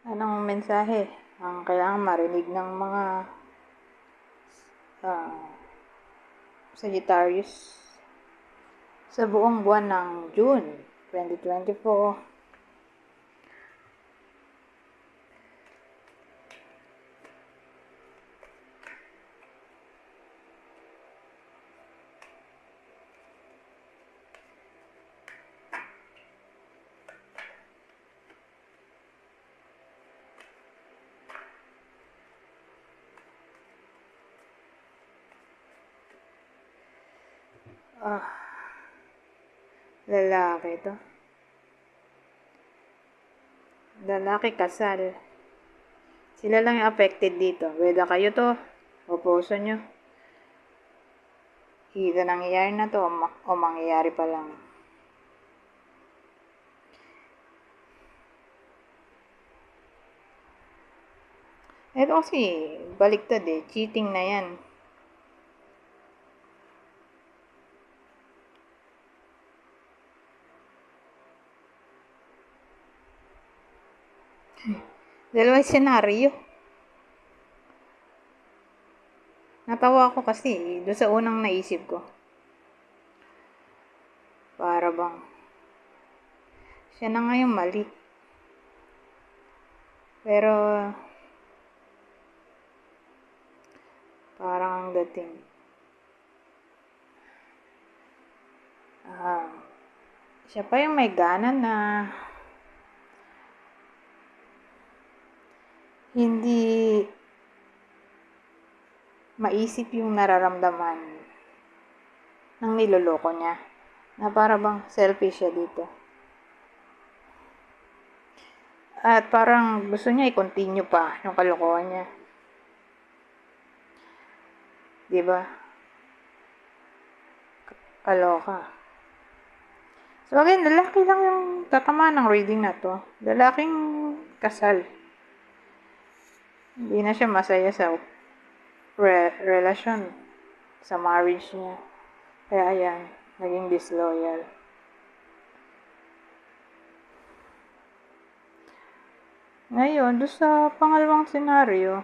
Anong mensahe ang kailangan marinig ng mga ah, Sagittarius sa buong buwan ng June 2024? Lalaki to. Lalaki kasal. Sila lang yung affected dito. Whether kayo to o puso nyo. Either nangyayari na to o mangyayari pa lang. Ito kasi baliktad eh. Cheating na yan. Dalawang senaryo. Natawa ako kasi doon sa unang naisip ko. Para bang siya na nga yung mali. Pero parang ang dating siya pa yung may gana na hindi maisip yung nararamdaman ng niloloko niya. Na para bang selfish siya dito. At parang gusto niya i-continue pa yung kalokohan niya. Diba? Kaloka. So again, lalaki lang yung tatama ng reading na to. Lalaking kasal. Hindi na siya masaya sa relasyon, sa marriage niya. Kaya ayan, naging disloyal. Ngayon, doon sa pangalawang senaryo,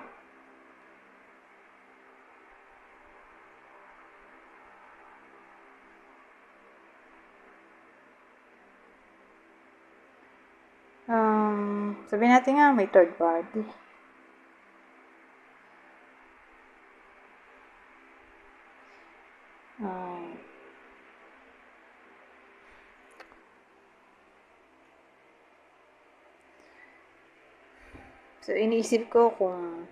sabihin natin nga may third party. So, iniisip ko kung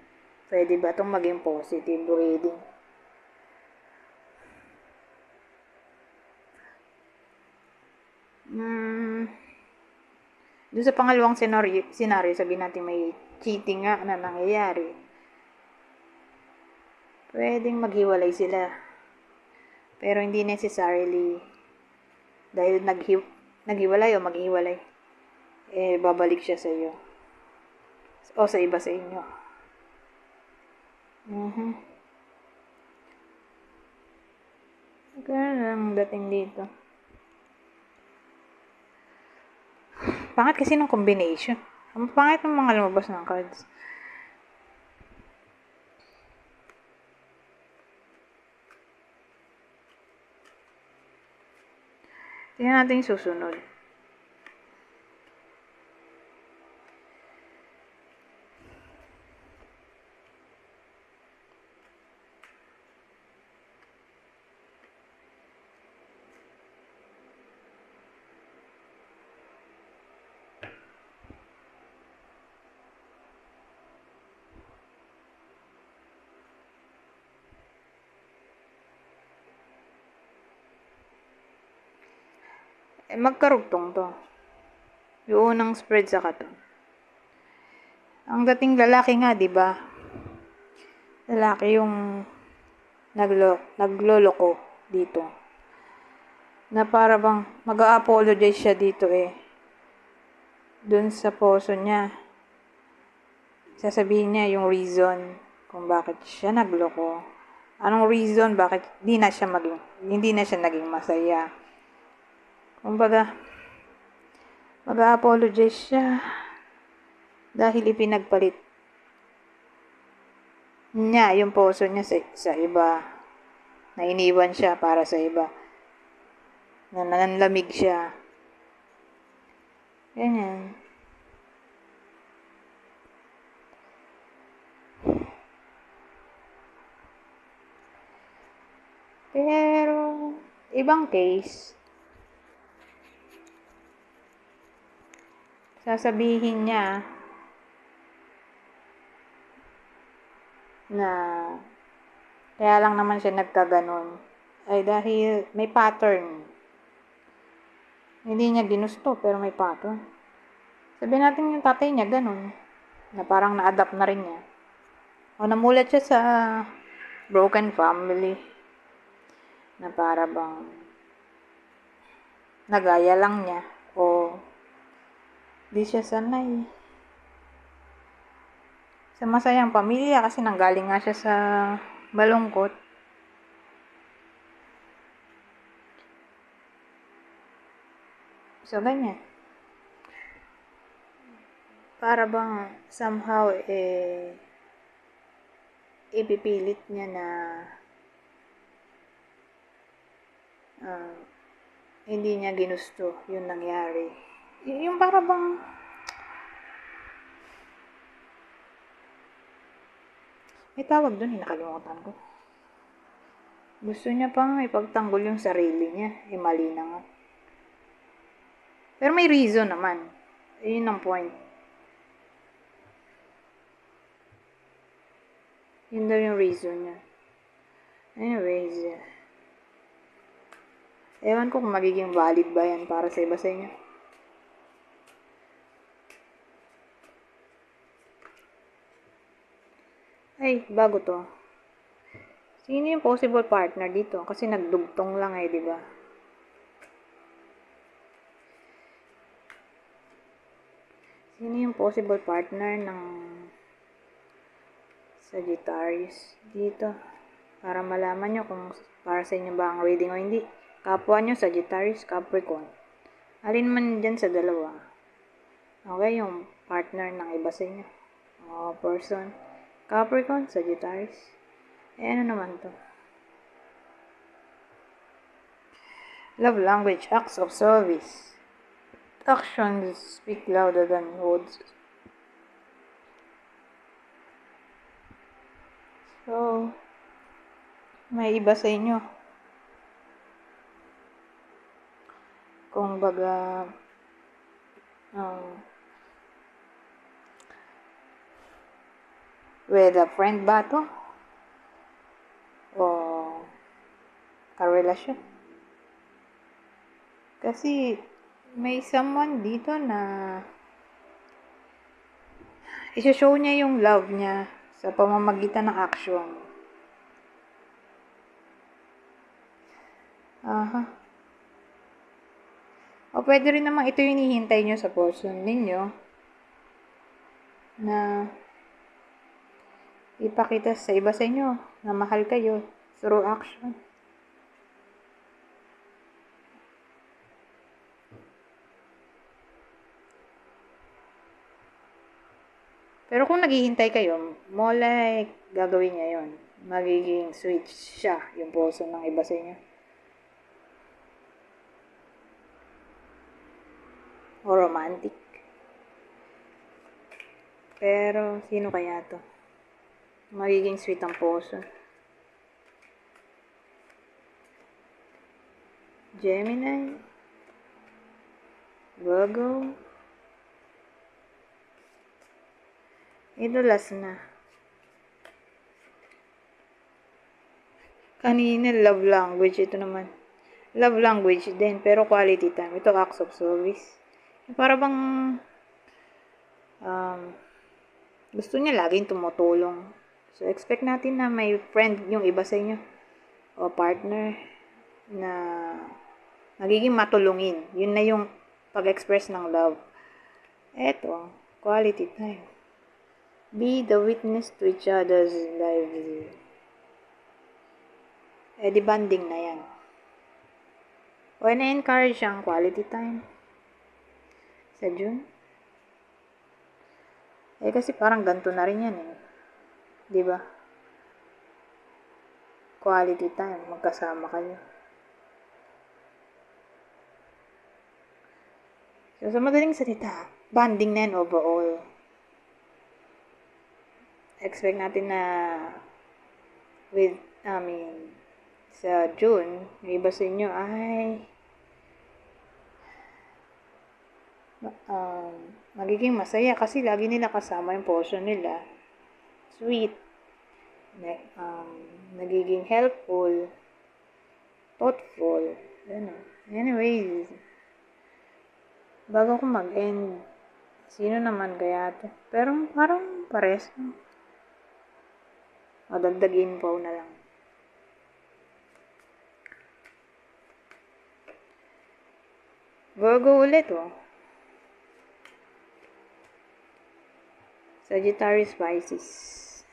pwede ba itong maging positive reading. Doon sa pangalawang senaryo, sabihin natin may cheating nga na nangyayari. Pwedeng maghiwalay sila. Pero hindi necessarily dahil naghiwalay o maghiwalay, babalik siya sa iyo. O sa iba sa inyo. Ganun ang dating dito. Pangit kasi ng combination. Ang pangit ng mga lumabas ng cards. Tingnan natin yung susunod. Magkarugtong to. Yung unang spread sa kato. Ang dating lalaki nga, di ba? Lalaki yung nagloloko dito. Na para bang mag-a-apologize siya dito dun sa puso niya. Sasabihin niya yung reason kung bakit siya nagloko. Anong reason bakit hindi na siya naging masaya. Kumbaga, mag-a-apologize siya Dahil ipinagpalit niya yung puso niya sa iba. Na iniwan siya para sa iba. Na nanlamig siya. Ganyan. Pero, ibang case, sasabihin niya na kaya lang naman siya nagkaganon ay dahil may pattern. Hindi niya ginusto pero may pattern. Sabihin natin yung tatay niya ganon, na parang na-adapt na rin niya. O namulat siya sa broken family na para bang nagaya lang niya o di siya sanay sa masayang pamilya kasi nanggaling nga siya sa malungkot. So, ganyan. Para bang somehow ipipilit niya na hindi niya ginusto yung nangyari. Yung para bang may tawag dun, nakalimutan ko. Gusto niya pang ipagtanggol yung sarili niya. Mali na nga. Pero may reason naman. Yun ang point. Yun daw yung reason niya. Anyways, ewan ko kung magiging valid ba yan para sa iba sa inyo. Ay, bago to. Sino yung possible partner dito? Kasi nagdugtong lang di ba? Sino yung possible partner ng Sagittarius dito? Para malaman nyo kung para sa inyo ba ang reading o hindi. Kapwa nyo, Sagittarius, Capricorn. Alin man dyan sa dalawa. Okay, yung partner ng iba sa inyo. O person. Capricorn, Sagittarius. Ano naman to? Love language, acts of service. Actions speak louder than words. So, may iba sa inyo. Kung baga, with a friend ba to? O karelasyon? Kasi, may someone dito na isa-show niya yung love niya sa pamamagitan ng action. O pwede rin naman ito yung hinihintay nyo sa person ninyo na ipakita sa iba sa inyo na mahal kayo through action. Pero kung naghihintay kayo, more like gagawin niya yon. Magiging switch siya yung person ng iba sa inyo. O romantic. Pero, sino kaya to? Magiging sweet ang person. Gemini. Virgo. Ito last na. Kanina, love language. Ito naman. Love language din, pero quality time. Ito, acts of service. Para bang gusto niya laging tumutulong. So, expect natin na may friend yung iba sa inyo o partner na nagiging matulungin. Yun na yung pag-express ng love. Eto, quality time. Be the witness to each other's lives. Di banding na yan. O na-encourage ang quality time sa June. Eh, kasi parang ganito na rin yan eh. Di ba? Quality time, magkasama kayo. So, sa madaling salita, bonding na yan overall. Expect natin na sa June, yung iba sa inyo ay magiging masaya kasi lagi nila kasama yung portion nila. Sweet. Nagiging helpful. Thoughtful. Anyways, bago ko mag-end, sino naman kaya to? Pero parang pares. Dagdag info na lang. Virgo ulit Sagittarius, Pisces.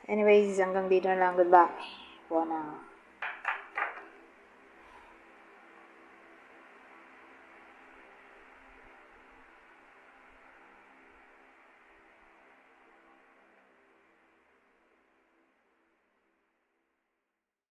Anyways, hanggang dito na lang. Goodbye. For now.